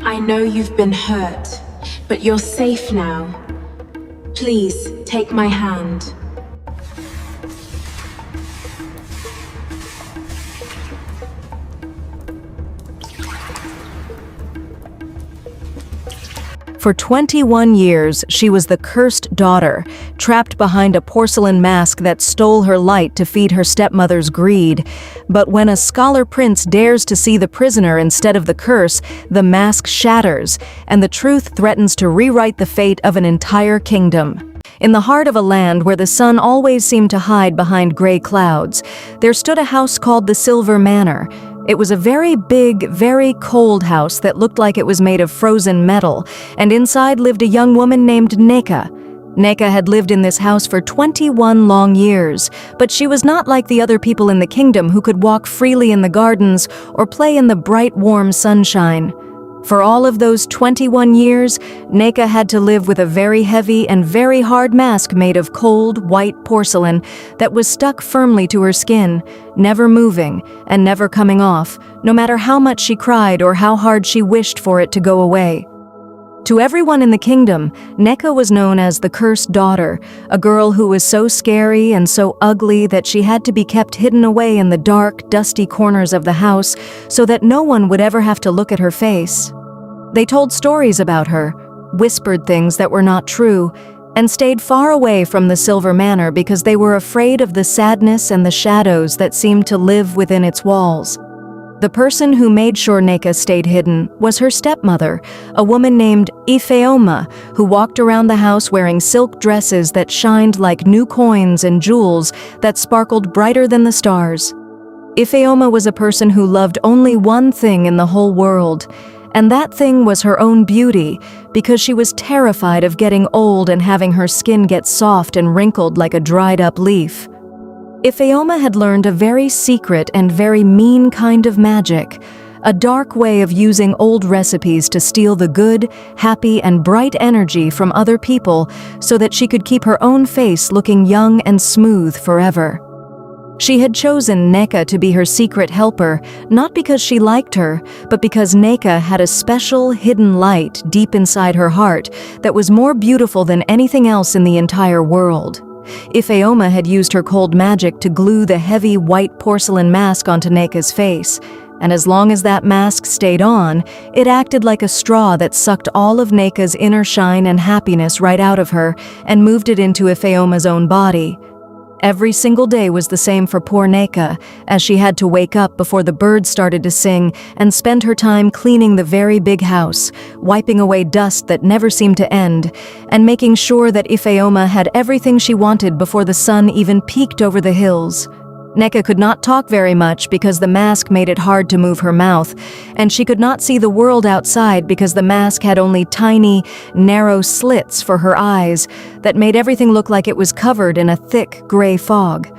I know you've been hurt, but you're safe now. Please, take my hand. For 21 years, she was the cursed daughter, trapped behind a porcelain mask that stole her light to feed her stepmother's greed. But when a scholar prince dares to see the prisoner instead of the curse, the mask shatters, and the truth threatens to rewrite the fate of an entire kingdom. In the heart of a land where the sun always seemed to hide behind gray clouds, there stood a house called the Silver Manor. It was a very big, very cold house that looked like it was made of frozen metal, and inside lived a young woman named Nneka. Nneka had lived in this house for 21 long years, but she was not like the other people in the kingdom who could walk freely in the gardens or play in the bright, warm sunshine. For all of those 21 years, Nneka had to live with a very heavy and very hard mask made of cold, white porcelain that was stuck firmly to her skin, never moving and never coming off, no matter how much she cried or how hard she wished for it to go away. To everyone in the kingdom, Nneka was known as the cursed daughter, a girl who was so scary and so ugly that she had to be kept hidden away in the dark, dusty corners of the house so that no one would ever have to look at her face. They told stories about her, whispered things that were not true, and stayed far away from the Silver Manor because they were afraid of the sadness and the shadows that seemed to live within its walls. The person who made sure Nneka stayed hidden was her stepmother, a woman named Ifeoma, who walked around the house wearing silk dresses that shined like new coins and jewels that sparkled brighter than the stars. Ifeoma was a person who loved only one thing in the whole world, and that thing was her own beauty, because she was terrified of getting old and having her skin get soft and wrinkled like a dried-up leaf. Ifeoma had learned a very secret and very mean kind of magic, a dark way of using old recipes to steal the good, happy, and bright energy from other people so that she could keep her own face looking young and smooth forever. She had chosen Nneka to be her secret helper, not because she liked her, but because Nneka had a special, hidden light deep inside her heart that was more beautiful than anything else in the entire world. Ifeoma had used her cold magic to glue the heavy white porcelain mask onto Nneka's face, and as long as that mask stayed on, it acted like a straw that sucked all of Nneka's inner shine and happiness right out of her and moved it into Ifeoma's own body. Every single day was the same for poor Nneka, as she had to wake up before the birds started to sing and spend her time cleaning the very big house, wiping away dust that never seemed to end, and making sure that Ifeoma had everything she wanted before the sun even peeked over the hills. Nneka could not talk very much because the mask made it hard to move her mouth, and she could not see the world outside because the mask had only tiny, narrow slits for her eyes that made everything look like it was covered in a thick, gray fog.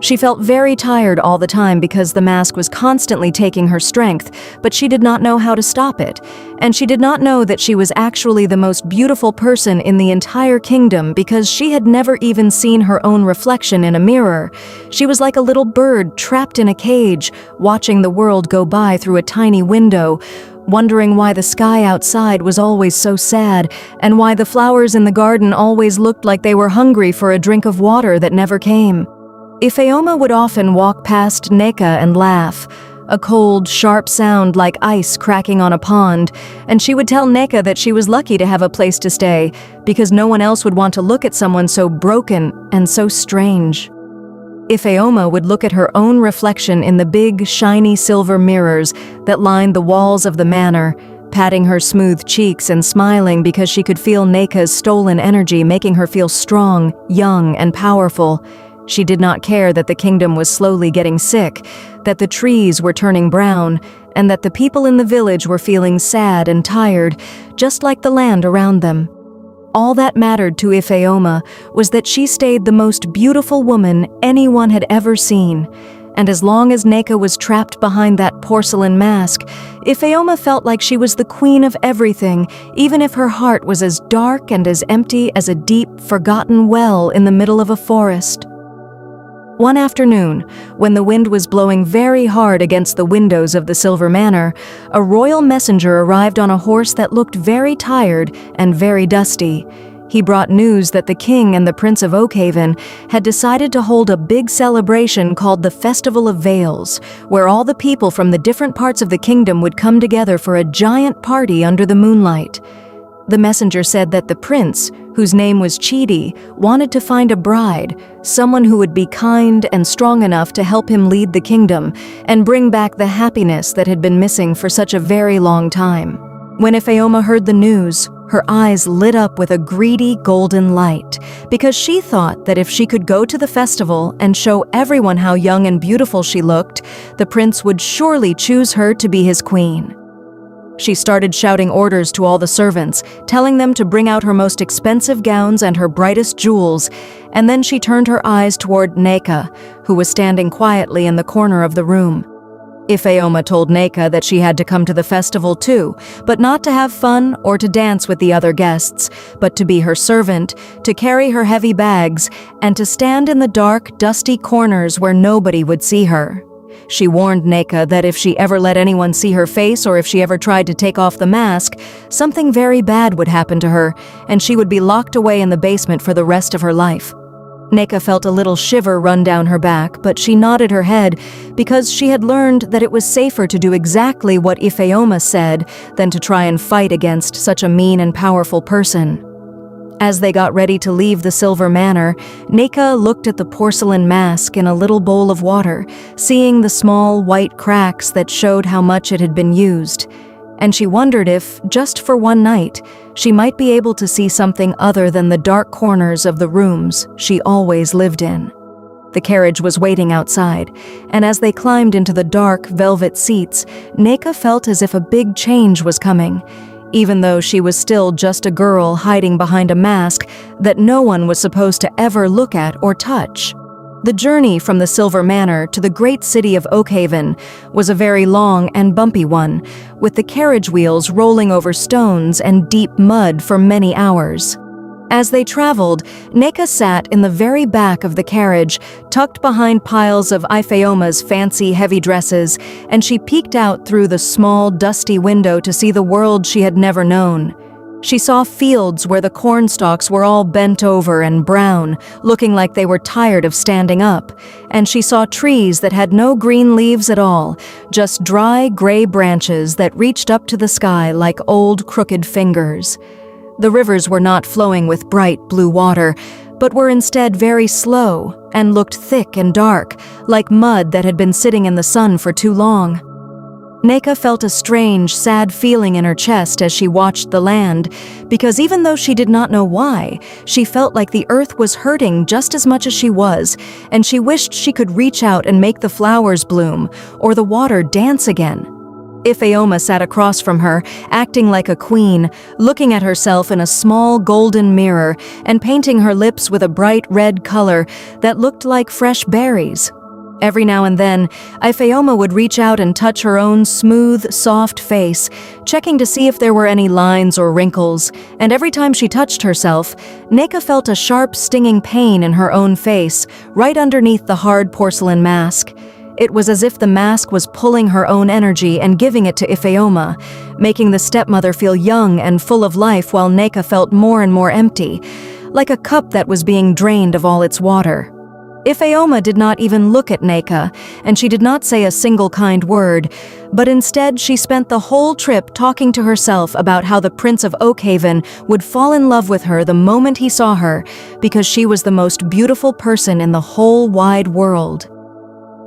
She felt very tired all the time because the mask was constantly taking her strength, but she did not know how to stop it, and she did not know that she was actually the most beautiful person in the entire kingdom because she had never even seen her own reflection in a mirror. She was like a little bird trapped in a cage, watching the world go by through a tiny window, wondering why the sky outside was always so sad and why the flowers in the garden always looked like they were hungry for a drink of water that never came. Ifeoma would often walk past Nneka and laugh, a cold, sharp sound like ice cracking on a pond, and she would tell Nneka that she was lucky to have a place to stay because no one else would want to look at someone so broken and so strange. Ifeoma would look at her own reflection in the big, shiny silver mirrors that lined the walls of the manor, patting her smooth cheeks and smiling because she could feel Nneka's stolen energy making her feel strong, young, and powerful. She did not care that the kingdom was slowly getting sick, that the trees were turning brown, and that the people in the village were feeling sad and tired, just like the land around them. All that mattered to Ifeoma was that she stayed the most beautiful woman anyone had ever seen, and as long as Nneka was trapped behind that porcelain mask, Ifeoma felt like she was the queen of everything, even if her heart was as dark and as empty as a deep, forgotten well in the middle of a forest. One afternoon, when the wind was blowing very hard against the windows of the Silver Manor, a royal messenger arrived on a horse that looked very tired and very dusty. He brought news that the king and the Prince of Oakhaven had decided to hold a big celebration called the Festival of Veils, where all the people from the different parts of the kingdom would come together for a giant party under the moonlight. The messenger said that the prince, whose name was Chidi, wanted to find a bride, someone who would be kind and strong enough to help him lead the kingdom and bring back the happiness that had been missing for such a very long time. When Ifeoma heard the news, her eyes lit up with a greedy golden light, because she thought that if she could go to the festival and show everyone how young and beautiful she looked, the prince would surely choose her to be his queen. She started shouting orders to all the servants, telling them to bring out her most expensive gowns and her brightest jewels, and then she turned her eyes toward Nneka, who was standing quietly in the corner of the room. Ifeoma told Nneka that she had to come to the festival too, but not to have fun or to dance with the other guests, but to be her servant, to carry her heavy bags, and to stand in the dark, dusty corners where nobody would see her. She warned Nneka that if she ever let anyone see her face or if she ever tried to take off the mask, something very bad would happen to her, and she would be locked away in the basement for the rest of her life. Nneka felt a little shiver run down her back, but she nodded her head because she had learned that it was safer to do exactly what Ifeoma said than to try and fight against such a mean and powerful person. As they got ready to leave the Silver Manor, Nneka looked at the porcelain mask in a little bowl of water, seeing the small white cracks that showed how much it had been used. And she wondered if, just for one night, she might be able to see something other than the dark corners of the rooms she always lived in. The carriage was waiting outside, and as they climbed into the dark, velvet seats, Nneka felt as if a big change was coming, even though she was still just a girl hiding behind a mask that no one was supposed to ever look at or touch. The journey from the Silver Manor to the great city of Oakhaven was a very long and bumpy one, with the carriage wheels rolling over stones and deep mud for many hours. As they traveled, Nneka sat in the very back of the carriage, tucked behind piles of Ifeoma's fancy heavy dresses, and she peeked out through the small, dusty window to see the world she had never known. She saw fields where the corn stalks were all bent over and brown, looking like they were tired of standing up, and she saw trees that had no green leaves at all, just dry, gray branches that reached up to the sky like old, crooked fingers. The rivers were not flowing with bright blue water, but were instead very slow and looked thick and dark, like mud that had been sitting in the sun for too long. Nneka felt a strange, sad feeling in her chest as she watched the land, because even though she did not know why, she felt like the earth was hurting just as much as she was, and she wished she could reach out and make the flowers bloom, or the water dance again. Ifeoma sat across from her, acting like a queen, looking at herself in a small golden mirror and painting her lips with a bright red color that looked like fresh berries. Every now and then, Ifeoma would reach out and touch her own smooth, soft face, checking to see if there were any lines or wrinkles, and every time she touched herself, Nneka felt a sharp, stinging pain in her own face, right underneath the hard porcelain mask. It was as if the mask was pulling her own energy and giving it to Ifeoma, making the stepmother feel young and full of life while Nneka felt more and more empty, like a cup that was being drained of all its water. Ifeoma did not even look at Nneka, and she did not say a single kind word, but instead she spent the whole trip talking to herself about how the Prince of Oakhaven would fall in love with her the moment he saw her, because she was the most beautiful person in the whole wide world.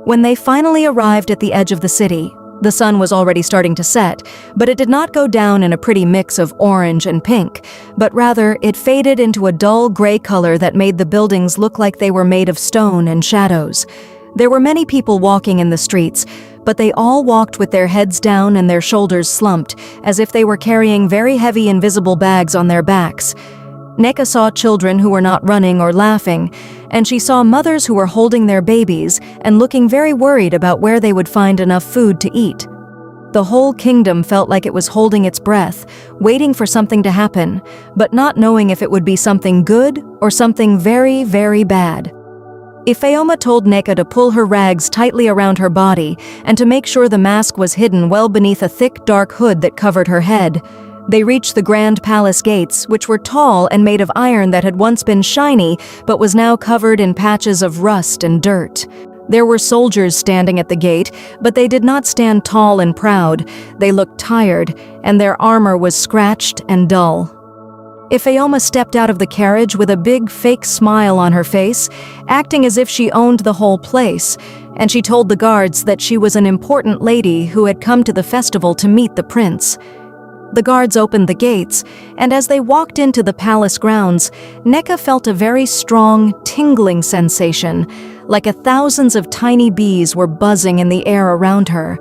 When they finally arrived at the edge of the city, the sun was already starting to set, but it did not go down in a pretty mix of orange and pink, but rather it faded into a dull gray color that made the buildings look like they were made of stone and shadows. There were many people walking in the streets, but they all walked with their heads down and their shoulders slumped, as if they were carrying very heavy invisible bags on their backs. Nneka saw children who were not running or laughing, and she saw mothers who were holding their babies and looking very worried about where they would find enough food to eat. The whole kingdom felt like it was holding its breath, waiting for something to happen, but not knowing if it would be something good or something very, very bad. Ifeoma told Nneka to pull her rags tightly around her body and to make sure the mask was hidden well beneath a thick, dark hood that covered her head. They reached the grand palace gates, which were tall and made of iron that had once been shiny but was now covered in patches of rust and dirt. There were soldiers standing at the gate, but they did not stand tall and proud. They looked tired, and their armor was scratched and dull. Ifeoma stepped out of the carriage with a big fake smile on her face, acting as if she owned the whole place, and she told the guards that she was an important lady who had come to the festival to meet the prince. The guards opened the gates, and as they walked into the palace grounds, Nneka felt a very strong, tingling sensation, like thousands of tiny bees were buzzing in the air around her.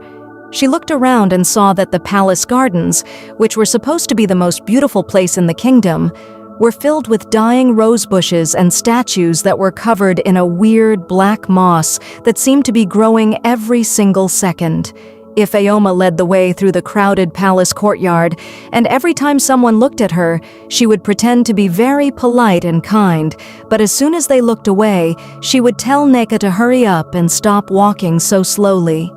She looked around and saw that the palace gardens, which were supposed to be the most beautiful place in the kingdom, were filled with dying rose bushes and statues that were covered in a weird black moss that seemed to be growing every single second. Ifeoma led the way through the crowded palace courtyard, and every time someone looked at her, she would pretend to be very polite and kind, but as soon as they looked away, she would tell Nneka to hurry up and stop walking so slowly.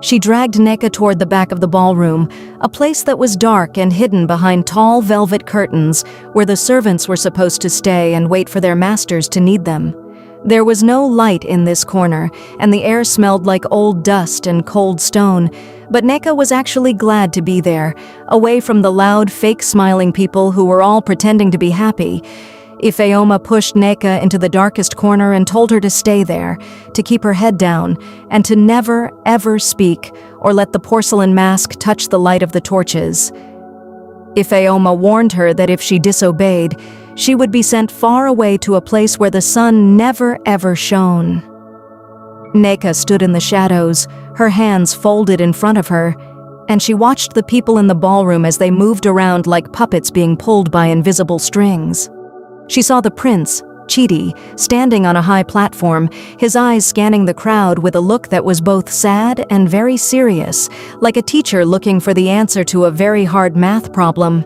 She dragged Nneka toward the back of the ballroom, a place that was dark and hidden behind tall velvet curtains, where the servants were supposed to stay and wait for their masters to need them. There was no light in this corner, and the air smelled like old dust and cold stone, but Nneka was actually glad to be there, away from the loud, fake-smiling people who were all pretending to be happy. Ifeoma pushed Nneka into the darkest corner and told her to stay there, to keep her head down, and to never, ever speak or let the porcelain mask touch the light of the torches. Ifeoma warned her that if she disobeyed, she would be sent far away to a place where the sun never ever shone. Nneka stood in the shadows, her hands folded in front of her, and she watched the people in the ballroom as they moved around like puppets being pulled by invisible strings. She saw the prince, Chidi, standing on a high platform, his eyes scanning the crowd with a look that was both sad and very serious, like a teacher looking for the answer to a very hard math problem.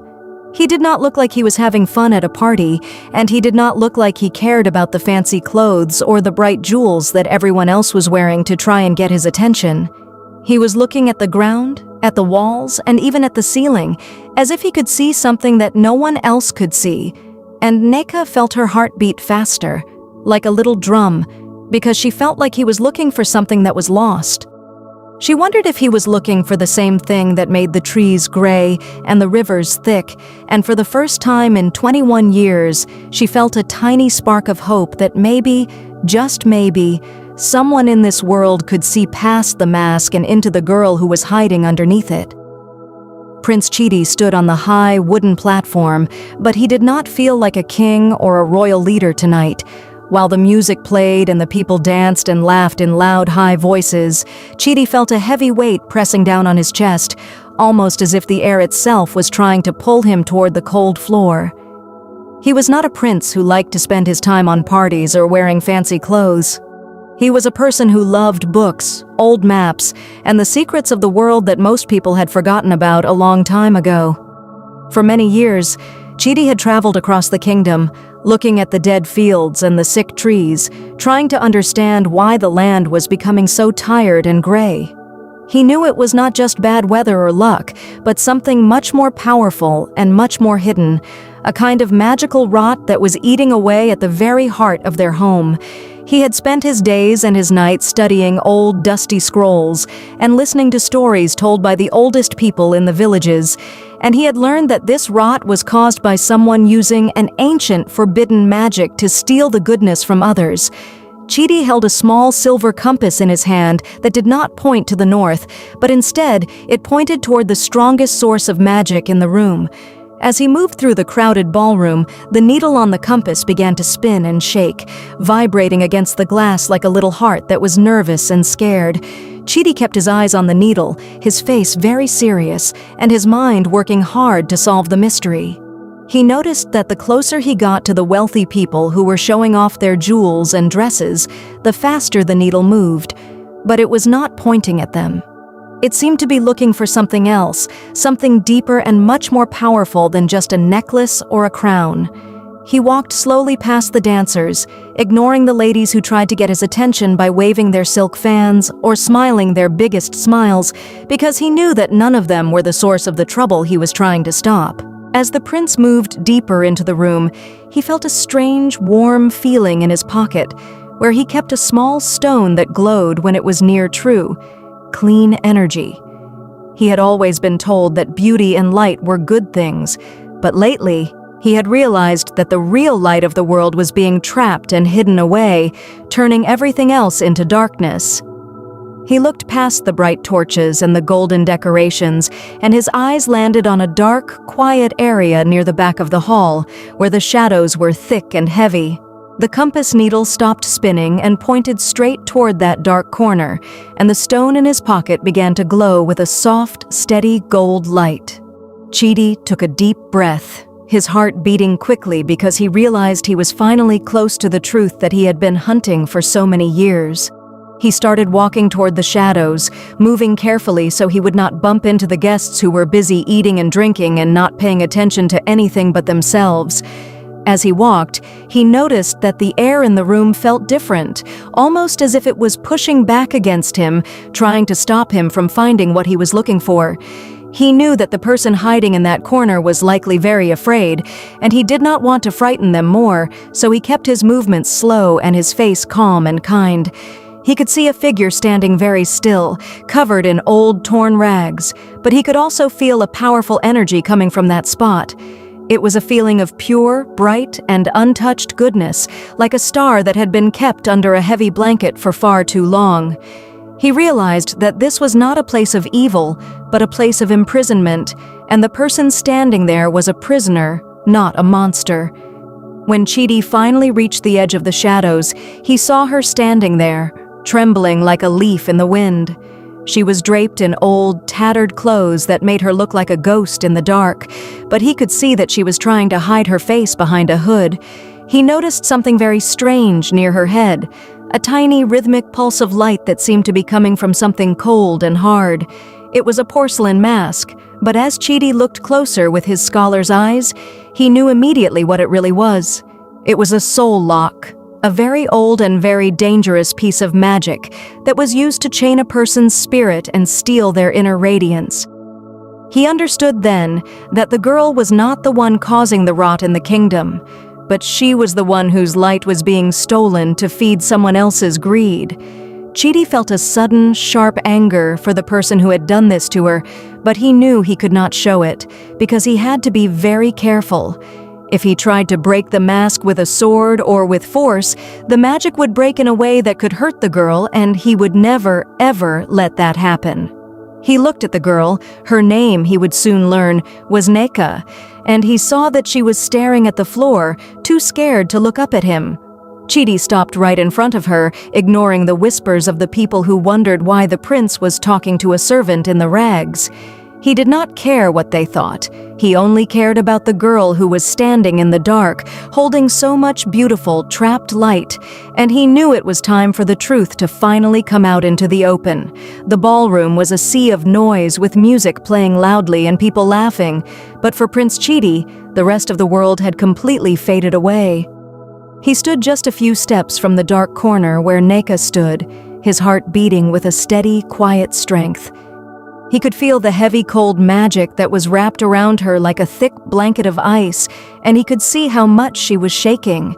He did not look like he was having fun at a party, and he did not look like he cared about the fancy clothes or the bright jewels that everyone else was wearing to try and get his attention. He was looking at the ground, at the walls, and even at the ceiling, as if he could see something that no one else could see. And Nneka felt her heart beat faster, like a little drum, because she felt like he was looking for something that was lost. She wondered if he was looking for the same thing that made the trees gray and the rivers thick, and for the first time in 21 years, she felt a tiny spark of hope that maybe, just maybe, someone in this world could see past the mask and into the girl who was hiding underneath it. Prince Chidi stood on the high wooden platform, but he did not feel like a king or a royal leader tonight. While the music played and the people danced and laughed in loud, high voices, Chidi felt a heavy weight pressing down on his chest, almost as if the air itself was trying to pull him toward the cold floor. He was not a prince who liked to spend his time on parties or wearing fancy clothes. He was a person who loved books, old maps, and the secrets of the world that most people had forgotten about a long time ago. For many years, Chidi had traveled across the kingdom, looking at the dead fields and the sick trees, trying to understand why the land was becoming so tired and gray. He knew it was not just bad weather or luck, but something much more powerful and much more hidden, a kind of magical rot that was eating away at the very heart of their home. He had spent his days and his nights studying old, dusty scrolls and listening to stories told by the oldest people in the villages, and he had learned that this rot was caused by someone using an ancient, forbidden magic to steal the goodness from others. Chidi held a small silver compass in his hand that did not point to the north, but instead it pointed toward the strongest source of magic in the room. As he moved through the crowded ballroom, the needle on the compass began to spin and shake, vibrating against the glass like a little heart that was nervous and scared. Chidi kept his eyes on the needle, his face very serious, and his mind working hard to solve the mystery. He noticed that the closer he got to the wealthy people who were showing off their jewels and dresses, the faster the needle moved, but it was not pointing at them. It seemed to be looking for something else, something deeper and much more powerful than just a necklace or a crown. He walked slowly past the dancers, ignoring the ladies who tried to get his attention by waving their silk fans or smiling their biggest smiles, because he knew that none of them were the source of the trouble he was trying to stop. As the prince moved deeper into the room, he felt a strange, warm feeling in his pocket, where he kept a small stone that glowed when it was near true, clean energy. He had always been told that beauty and light were good things, but lately, he had realized that the real light of the world was being trapped and hidden away, turning everything else into darkness. He looked past the bright torches and the golden decorations, and his eyes landed on a dark, quiet area near the back of the hall, where the shadows were thick and heavy. The compass needle stopped spinning and pointed straight toward that dark corner, and the stone in his pocket began to glow with a soft, steady gold light. Chidi took a deep breath, his heart beating quickly because he realized he was finally close to the truth that he had been hunting for so many years. He started walking toward the shadows, moving carefully so he would not bump into the guests who were busy eating and drinking and not paying attention to anything but themselves. As he walked, he noticed that the air in the room felt different, almost as if it was pushing back against him, trying to stop him from finding what he was looking for. He knew that the person hiding in that corner was likely very afraid, and he did not want to frighten them more, so he kept his movements slow and his face calm and kind. He could see a figure standing very still, covered in old, torn rags, but he could also feel a powerful energy coming from that spot. It was a feeling of pure, bright, and untouched goodness, like a star that had been kept under a heavy blanket for far too long. He realized that this was not a place of evil, but a place of imprisonment, and the person standing there was a prisoner, not a monster. When Chidi finally reached the edge of the shadows, he saw her standing there, trembling like a leaf in the wind. She was draped in old, tattered clothes that made her look like a ghost in the dark, but he could see that she was trying to hide her face behind a hood. He noticed something very strange near her head, a tiny rhythmic pulse of light that seemed to be coming from something cold and hard. It was a porcelain mask, but as Chidi looked closer with his scholar's eyes, he knew immediately what it really was. It was a soul lock, a very old and very dangerous piece of magic that was used to chain a person's spirit and steal their inner radiance. He understood then that the girl was not the one causing the rot in the kingdom, but she was the one whose light was being stolen to feed someone else's greed. Chidi felt a sudden, sharp anger for the person who had done this to her, but he knew he could not show it, because he had to be very careful. If he tried to break the mask with a sword or with force, the magic would break in a way that could hurt the girl, and he would never, ever let that happen. He looked at the girl. Her name, he would soon learn, was Nneka, and he saw that she was staring at the floor, too scared to look up at him. Chidi stopped right in front of her, ignoring the whispers of the people who wondered why the prince was talking to a servant in the rags. He did not care what they thought. He only cared about the girl who was standing in the dark, holding so much beautiful, trapped light, and he knew it was time for the truth to finally come out into the open. The ballroom was a sea of noise, with music playing loudly and people laughing, but for Prince Chidi, the rest of the world had completely faded away. He stood just a few steps from the dark corner where Nneka stood, his heart beating with a steady, quiet strength. He could feel the heavy, cold magic that was wrapped around her like a thick blanket of ice, and he could see how much she was shaking.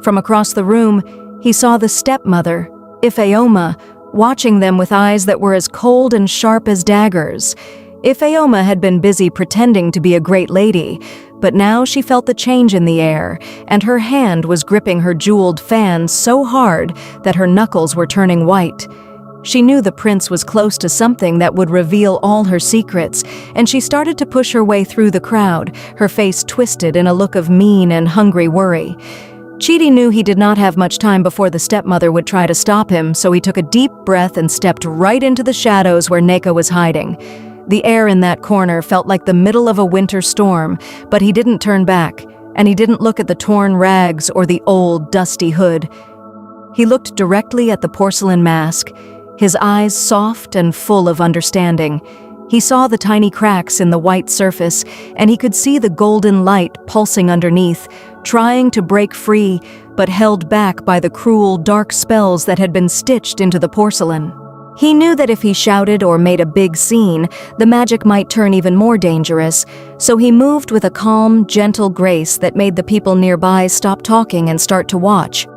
From across the room, he saw the stepmother, Ifeoma, watching them with eyes that were as cold and sharp as daggers. Ifeoma had been busy pretending to be a great lady, but now she felt the change in the air, and her hand was gripping her jeweled fan so hard that her knuckles were turning white. She knew the prince was close to something that would reveal all her secrets, and she started to push her way through the crowd, her face twisted in a look of mean and hungry worry. Chidi knew he did not have much time before the stepmother would try to stop him, so he took a deep breath and stepped right into the shadows where Nneka was hiding. The air in that corner felt like the middle of a winter storm, but he didn't turn back, and he didn't look at the torn rags or the old, dusty hood. He looked directly at the porcelain mask, his eyes soft and full of understanding. He saw the tiny cracks in the white surface, and he could see the golden light pulsing underneath, trying to break free, but held back by the cruel, dark spells that had been stitched into the porcelain. He knew that if he shouted or made a big scene, the magic might turn even more dangerous, so he moved with a calm, gentle grace that made the people nearby stop talking and start to watch.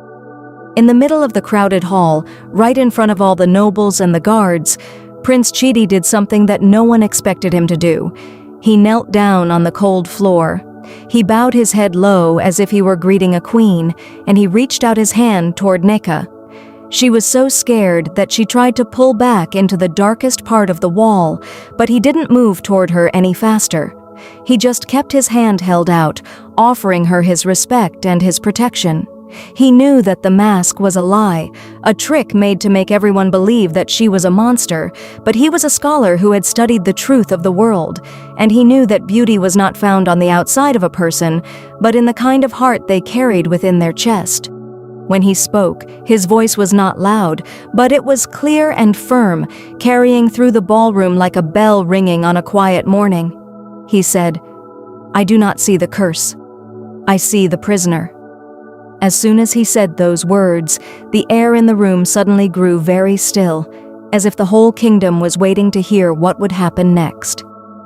In the middle of the crowded hall, right in front of all the nobles and the guards, Prince Chidi did something that no one expected him to do. He knelt down on the cold floor. He bowed his head low as if he were greeting a queen, and he reached out his hand toward Nneka. She was so scared that she tried to pull back into the darkest part of the wall, but he didn't move toward her any faster. He just kept his hand held out, offering her his respect and his protection. He knew that the mask was a lie, a trick made to make everyone believe that she was a monster, but he was a scholar who had studied the truth of the world, and he knew that beauty was not found on the outside of a person, but in the kind of heart they carried within their chest. When he spoke, his voice was not loud, but it was clear and firm, carrying through the ballroom like a bell ringing on a quiet morning. He said, "I do not see the curse. I see the prisoner." As soon as he said those words, the air in the room suddenly grew very still, as if the whole kingdom was waiting to hear what would happen next.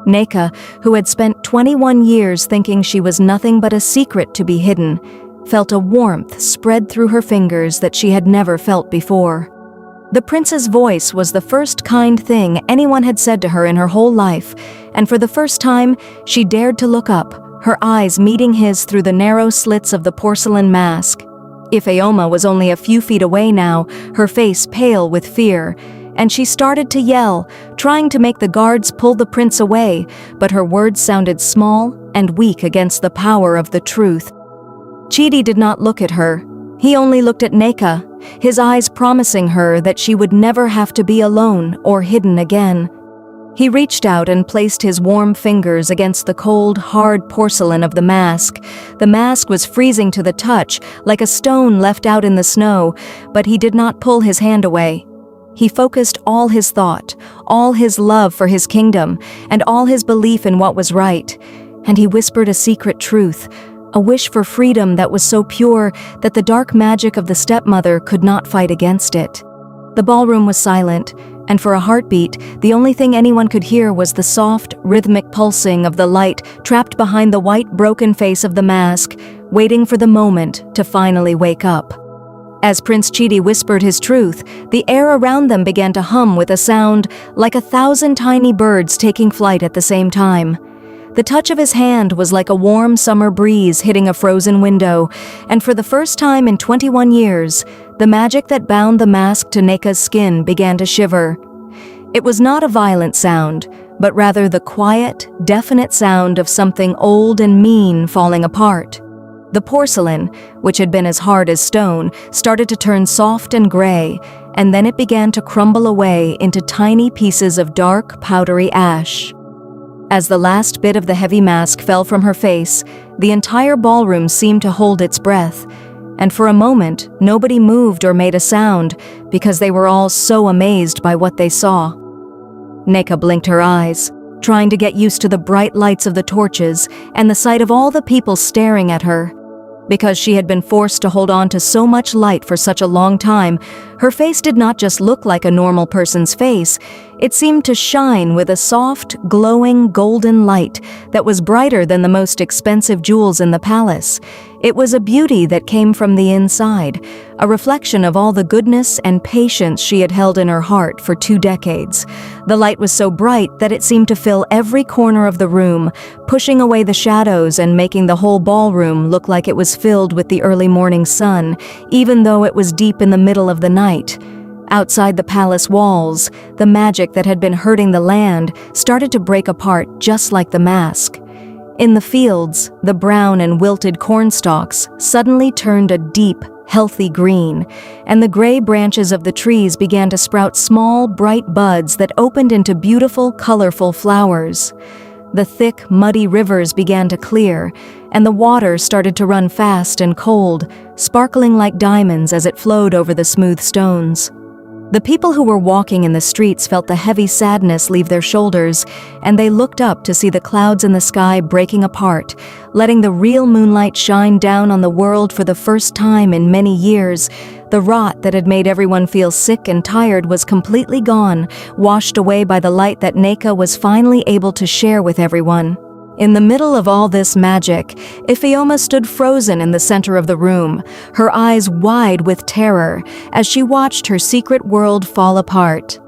Nneka, who had spent 21 years thinking she was nothing but a secret to be hidden, felt a warmth spread through her fingers that she had never felt before. The prince's voice was the first kind thing anyone had said to her in her whole life, and for the first time, she dared to look up, her eyes meeting his through the narrow slits of the porcelain mask. Ifeoma was only a few feet away now, her face pale with fear, and she started to yell, trying to make the guards pull the prince away, but her words sounded small and weak against the power of the truth. Chidi did not look at her. He only looked at Nneka, his eyes promising her that she would never have to be alone or hidden again. He reached out and placed his warm fingers against the cold, hard porcelain of the mask. The mask was freezing to the touch, like a stone left out in the snow, but he did not pull his hand away. He focused all his thought, all his love for his kingdom, and all his belief in what was right. And he whispered a secret truth, a wish for freedom that was so pure that the dark magic of the stepmother could not fight against it. The ballroom was silent, and for a heartbeat, the only thing anyone could hear was the soft, rhythmic pulsing of the light trapped behind the white, broken face of the mask, waiting for the moment to finally wake up. As Prince Chidi whispered his truth, the air around them began to hum with a sound like 1,000 tiny birds taking flight at the same time. The touch of his hand was like a warm summer breeze hitting a frozen window, and for the first time in 21 years, the magic that bound the mask to Nneka's skin began to shiver. It was not a violent sound, but rather the quiet, definite sound of something old and mean falling apart. The porcelain, which had been as hard as stone, started to turn soft and gray, and then it began to crumble away into tiny pieces of dark, powdery ash. As the last bit of the heavy mask fell from her face, the entire ballroom seemed to hold its breath, and for a moment, nobody moved or made a sound because they were all so amazed by what they saw. Nneka blinked her eyes, trying to get used to the bright lights of the torches and the sight of all the people staring at her. Because she had been forced to hold on to so much light for such a long time, her face did not just look like a normal person's face, it seemed to shine with a soft, glowing golden light that was brighter than the most expensive jewels in the palace. It was a beauty that came from the inside, a reflection of all the goodness and patience she had held in her heart for 2 decades. The light was so bright that it seemed to fill every corner of the room, pushing away the shadows and making the whole ballroom look like it was filled with the early morning sun, even though it was deep in the middle of the night. Outside the palace walls, the magic that had been hurting the land started to break apart just like the mask. In the fields, the brown and wilted corn stalks suddenly turned a deep, healthy green, and the gray branches of the trees began to sprout small, bright buds that opened into beautiful, colorful flowers. The thick, muddy rivers began to clear, and the water started to run fast and cold, sparkling like diamonds as it flowed over the smooth stones. The people who were walking in the streets felt the heavy sadness leave their shoulders, and they looked up to see the clouds in the sky breaking apart, letting the real moonlight shine down on the world for the first time in many years. The rot that had made everyone feel sick and tired was completely gone, washed away by the light that Nneka was finally able to share with everyone. In the middle of all this magic, Ifeoma stood frozen in the center of the room, her eyes wide with terror as she watched her secret world fall apart.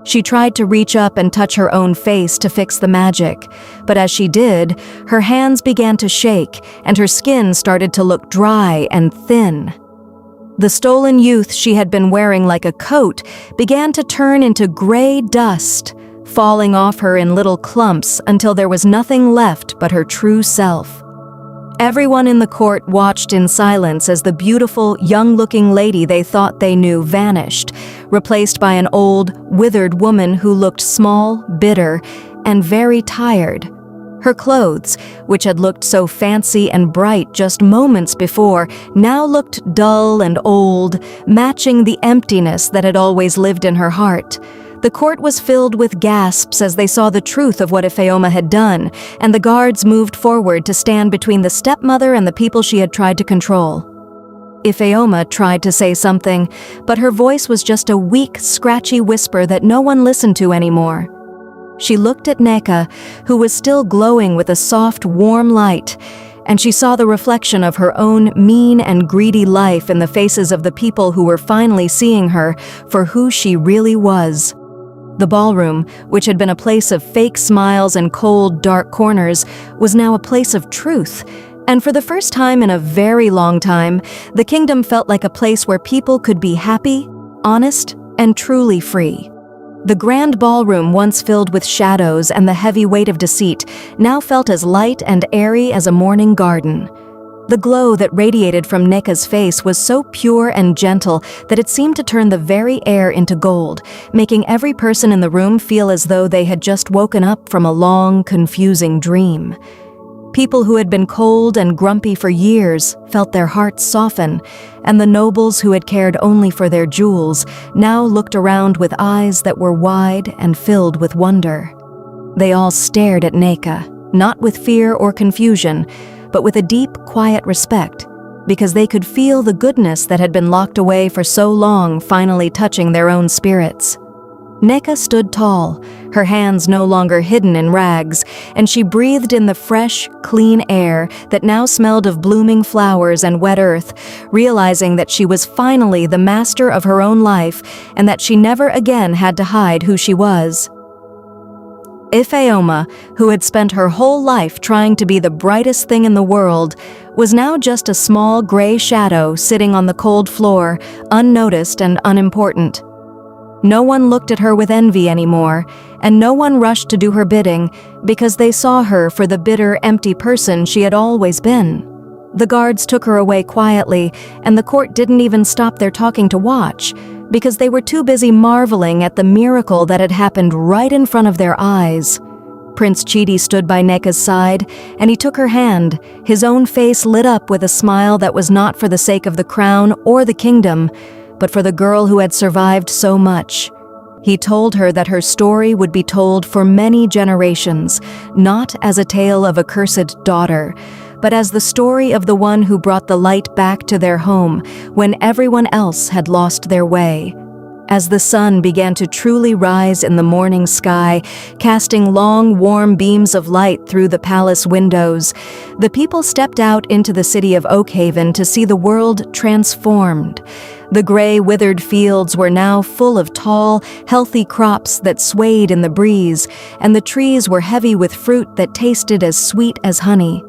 She tried to reach up and touch her own face to fix the magic, but as she did, her hands began to shake and her skin started to look dry and thin. The stolen youth she had been wearing like a coat began to turn into gray dust, falling off her in little clumps until there was nothing left but her true self. Everyone in the court watched in silence as the beautiful, young-looking lady they thought they knew vanished, replaced by an old, withered woman who looked small, bitter, and very tired. Her clothes, which had looked so fancy and bright just moments before, now looked dull and old, matching the emptiness that had always lived in her heart. The court was filled with gasps as they saw the truth of what Ifeoma had done, and the guards moved forward to stand between the stepmother and the people she had tried to control. Ifeoma tried to say something, but her voice was just a weak, scratchy whisper that no one listened to anymore. She looked at Nneka, who was still glowing with a soft, warm light, and she saw the reflection of her own mean and greedy life in the faces of the people who were finally seeing her for who she really was. The ballroom, which had been a place of fake smiles and cold, dark corners, was now a place of truth. And for the first time in a very long time, the kingdom felt like a place where people could be happy, honest, and truly free. The grand ballroom, once filled with shadows and the heavy weight of deceit, now felt as light and airy as a morning garden. The glow that radiated from Nneka's face was so pure and gentle that it seemed to turn the very air into gold, making every person in the room feel as though they had just woken up from a long, confusing dream. People who had been cold and grumpy for years felt their hearts soften, and the nobles who had cared only for their jewels now looked around with eyes that were wide and filled with wonder. They all stared at Nneka, not with fear or confusion, but with a deep, quiet respect, because they could feel the goodness that had been locked away for so long finally touching their own spirits. Nneka stood tall, her hands no longer hidden in rags, and she breathed in the fresh, clean air that now smelled of blooming flowers and wet earth, realizing that she was finally the master of her own life and that she never again had to hide who she was. Ifeoma, who had spent her whole life trying to be the brightest thing in the world, was now just a small gray shadow sitting on the cold floor, unnoticed and unimportant. No one looked at her with envy anymore, and no one rushed to do her bidding because they saw her for the bitter, empty person she had always been. The guards took her away quietly, and the court didn't even stop their talking to watch, because they were too busy marveling at the miracle that had happened right in front of their eyes. Prince Chidi stood by Nneka's side, and he took her hand, his own face lit up with a smile that was not for the sake of the crown or the kingdom, but for the girl who had survived so much. He told her that her story would be told for many generations, not as a tale of a cursed daughter, but as the story of the one who brought the light back to their home when everyone else had lost their way. As the sun began to truly rise in the morning sky, casting long, warm beams of light through the palace windows, the people stepped out into the city of Oakhaven to see the world transformed. The gray, withered fields were now full of tall, healthy crops that swayed in the breeze, and the trees were heavy with fruit that tasted as sweet as honey.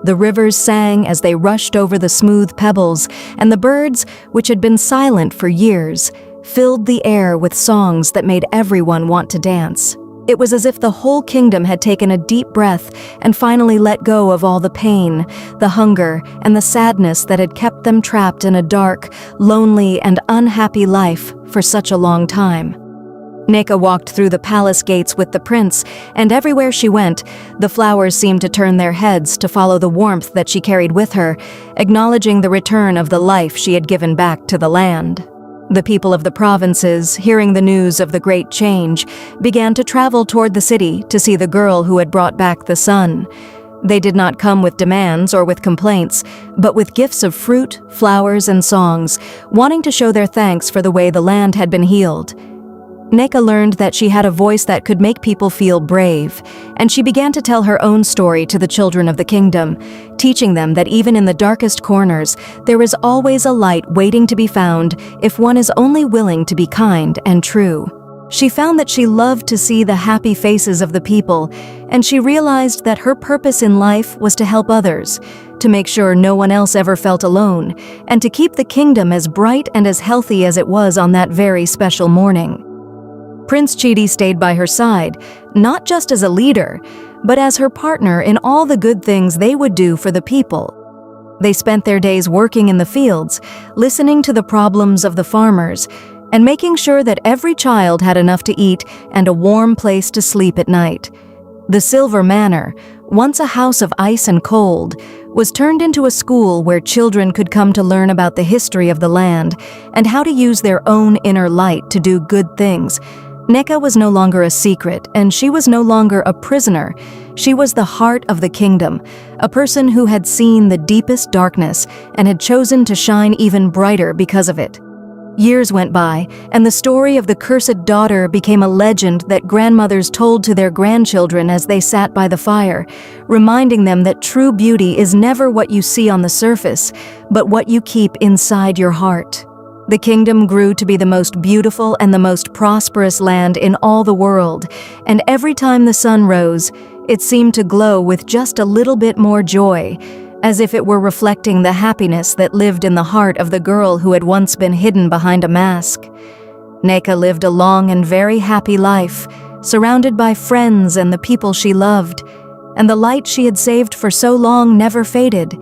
The rivers sang as they rushed over the smooth pebbles, and the birds, which had been silent for years, filled the air with songs that made everyone want to dance. It was as if the whole kingdom had taken a deep breath and finally let go of all the pain, the hunger, and the sadness that had kept them trapped in a dark, lonely, and unhappy life for such a long time. Nneka walked through the palace gates with the prince, and everywhere she went, the flowers seemed to turn their heads to follow the warmth that she carried with her, acknowledging the return of the life she had given back to the land. The people of the provinces, hearing the news of the great change, began to travel toward the city to see the girl who had brought back the sun. They did not come with demands or with complaints, but with gifts of fruit, flowers, and songs, wanting to show their thanks for the way the land had been healed. Nneka learned that she had a voice that could make people feel brave, and she began to tell her own story to the children of the kingdom, teaching them that even in the darkest corners, there is always a light waiting to be found if one is only willing to be kind and true. She found that she loved to see the happy faces of the people, and she realized that her purpose in life was to help others, to make sure no one else ever felt alone, and to keep the kingdom as bright and as healthy as it was on that very special morning. Prince Chidi stayed by her side, not just as a leader, but as her partner in all the good things they would do for the people. They spent their days working in the fields, listening to the problems of the farmers, and making sure that every child had enough to eat and a warm place to sleep at night. The Silver Manor, once a house of ice and cold, was turned into a school where children could come to learn about the history of the land and how to use their own inner light to do good things. Nneka was no longer a secret, and she was no longer a prisoner. She was the heart of the kingdom, a person who had seen the deepest darkness and had chosen to shine even brighter because of it. Years went by, and the story of the cursed daughter became a legend that grandmothers told to their grandchildren as they sat by the fire, reminding them that true beauty is never what you see on the surface, but what you keep inside your heart. The kingdom grew to be the most beautiful and the most prosperous land in all the world, and every time the sun rose, it seemed to glow with just a little bit more joy, as if it were reflecting the happiness that lived in the heart of the girl who had once been hidden behind a mask. Nneka lived a long and very happy life, surrounded by friends and the people she loved, and the light she had saved for so long never faded,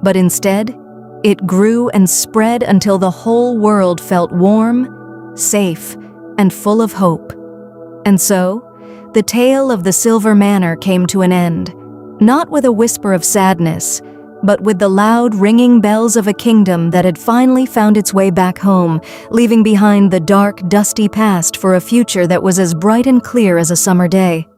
but instead, it grew and spread until the whole world felt warm, safe, and full of hope. And so, the tale of the Silver Manor came to an end, not with a whisper of sadness, but with the loud ringing bells of a kingdom that had finally found its way back home, leaving behind the dark, dusty past for a future that was as bright and clear as a summer day.